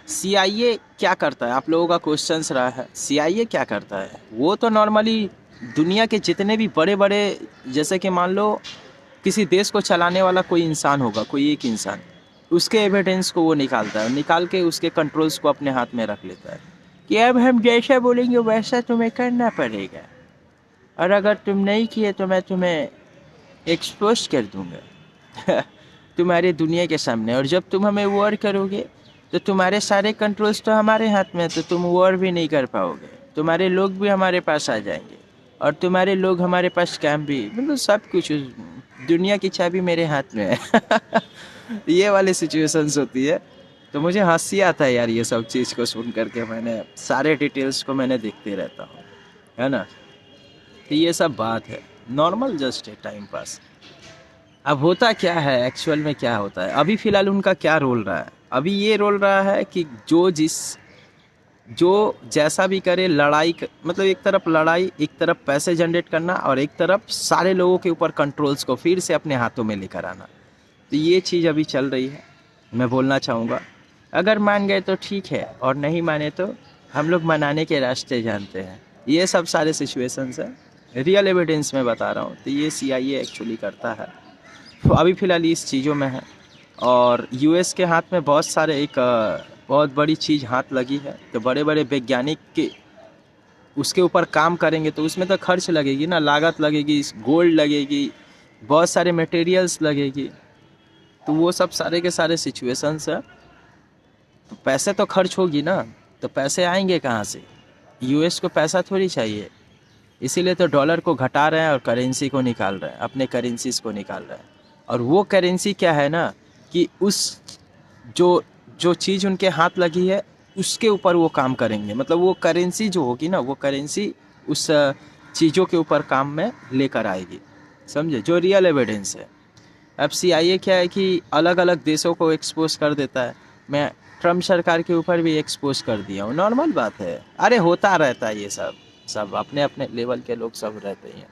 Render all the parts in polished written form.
CIA क्या करता है, आप लोगों का क्वेश्चंस रहा है सीआईए क्या करता है। वो तो नॉर्मली दुनिया के जितने भी बड़े बड़े, जैसे कि मान लो किसी देश को चलाने वाला कोई इंसान होगा, कोई एक इंसान, उसके एविडेंस को वो निकालता है, निकाल के उसके कंट्रोल्स को अपने हाथ में रख लेता है कि अब हम जैसा बोलेंगे वैसा तुम्हें करना पड़ेगा, और अगर तुम नहीं किए तो मैं तुम्हें एक्सपोज कर दूंगा तुम्हारे दुनिया के सामने, और जब तुम हमें वॉर करोगे तो तुम्हारे सारे कंट्रोल्स तो हमारे हाथ में है, तो तुम वॉर भी नहीं कर पाओगे, तुम्हारे लोग भी हमारे पास आ जाएंगे और तुम्हारे लोग हमारे पास काम भी, मतलब सब कुछ दुनिया की चाबी मेरे हाथ में है ये वाली सिचुएशंस होती है। तो मुझे हंसी आता है यार ये सब चीज़ को सुन करके, मैंने सारे डिटेल्स को मैंने देखते रहता हूँ, है ना। तो ये सब बात है, नॉर्मल जस्ट है टाइम पास। अब होता क्या है एक्चुअल में, क्या होता है अभी फ़िलहाल उनका क्या रोल रहा है, अभी ये रोल रहा है कि जो जैसा भी करे लड़ाई मतलब एक तरफ लड़ाई, एक तरफ पैसे जनरेट करना, और एक तरफ सारे लोगों के ऊपर कंट्रोल्स को फिर से अपने हाथों में लेकर आना। तो ये चीज़ अभी चल रही है। मैं बोलना चाहूँगा अगर मान गए तो ठीक है, और नहीं माने तो हम लोग मनाने के रास्ते जानते हैं। ये सब सारे सिचुएशंस है, रियल एविडेंस में बता रहा हूँ। तो ये सीआईए एक्चुअली करता है, तो अभी फ़िलहाल इस चीज़ों में है। और यूएस के हाथ में बहुत सारे एक बहुत बड़ी चीज़ हाथ लगी है, तो बड़े बड़े वैज्ञानिक के उसके ऊपर काम करेंगे तो उसमें तो खर्च लगेगी ना, लागत लगेगी, गोल्ड लगेगी, बहुत सारे मटेरियल्स लगेगी। तो वो सब सारे के सारे सिचुएशंस है, तो पैसे तो खर्च होगी ना, तो पैसे आएंगे कहाँ से, यूएस को पैसा थोड़ी चाहिए, इसीलिए तो डॉलर को घटा रहे हैं और करेंसी को निकाल रहे हैं, अपने करेंसीज को निकाल रहे हैं। और वो करेंसी क्या है ना कि उस जो जो चीज़ उनके हाथ लगी है उसके ऊपर वो काम करेंगे, मतलब वो करेंसी जो होगी ना, वो करेंसी उस चीज़ों के ऊपर काम में लेकर आएगी, समझे, जो रियल एविडेंस है। अब सीआईए क्या है कि अलग अलग देशों को एक्सपोज कर देता है। मैं ट्रम्प सरकार के ऊपर भी एक्सपोज कर दिया हूँ, नॉर्मल बात है, अरे होता रहता है ये सब, सब अपने अपने लेवल के लोग सब रहते हैं।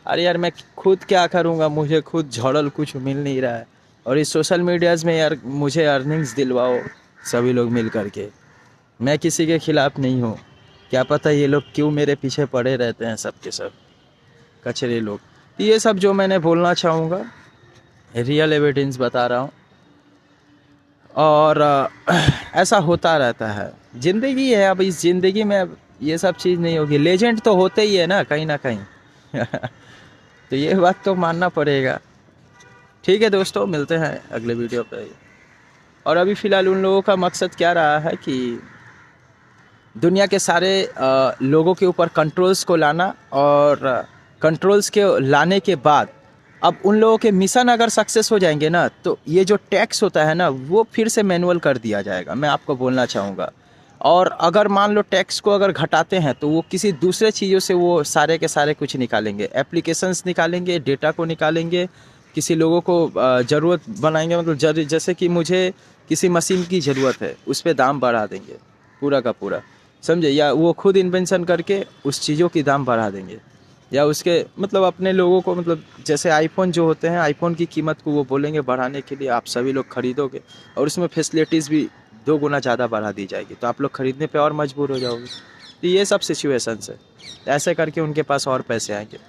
अरे यार मैं खुद क्या करूँगा, मुझे खुद झोड़ल कुछ मिल नहीं रहा है, और इस सोशल मीडियाज़ में यार मुझे अर्निंग्स दिलवाओ सभी लोग मिल करके। मैं किसी के खिलाफ़ नहीं हूँ, क्या पता ये लोग क्यों मेरे पीछे पड़े रहते हैं, सब के सब कचरे लोग। ये सब जो मैंने बोलना चाहूँगा रियल एविडेंस बता रहा हूँ। और ऐसा होता रहता है, ज़िंदगी है, अब इस ज़िंदगी में अब ये सब चीज़ नहीं होगी, लेजेंड तो होते ही है ना कहीं ना कहीं तो ये बात तो मानना पड़ेगा। ठीक है दोस्तों, मिलते हैं अगले वीडियो पे। और अभी फ़िलहाल उन लोगों का मकसद क्या रहा है कि दुनिया के सारे लोगों के ऊपर कंट्रोल्स को लाना, और कंट्रोल्स के लाने के बाद अब उन लोगों के मिशन अगर सक्सेस हो जाएंगे ना, तो ये जो टैक्स होता है ना वो फिर से मैनुअल कर दिया जाएगा, मैं आपको बोलना चाहूँगा। और अगर मान लो टैक्स को अगर घटाते हैं तो वो किसी दूसरे चीज़ों से वो सारे के सारे कुछ निकालेंगे, एप्लीकेशंस निकालेंगे, डेटा को निकालेंगे, किसी लोगों को ज़रूरत बनाएंगे, मतलब जैसे कि मुझे किसी मशीन की ज़रूरत है उस पर दाम बढ़ा देंगे पूरा का पूरा, समझे, या वो खुद इन्वेंशन करके उस चीज़ों की दाम बढ़ा देंगे, या उसके मतलब अपने लोगों को, मतलब जैसे आईफोन जो होते हैं, आईफोन की कीमत को वो बोलेंगे बढ़ाने के लिए, आप सभी लोग खरीदोगे और उसमें फैसिलिटीज़ भी 2 गुना ज़्यादा बढ़ा दी जाएगी, तो आप लोग खरीदने पे और मजबूर हो जाओगे। तो ये सब सिचुएशंस है, ऐसे करके उनके पास और पैसे आएंगे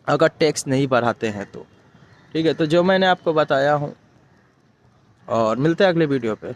अगर टैक्स नहीं बढ़ाते हैं तो। ठीक है, तो जो मैंने आपको बताया हूँ, और मिलते हैं अगले वीडियो पे।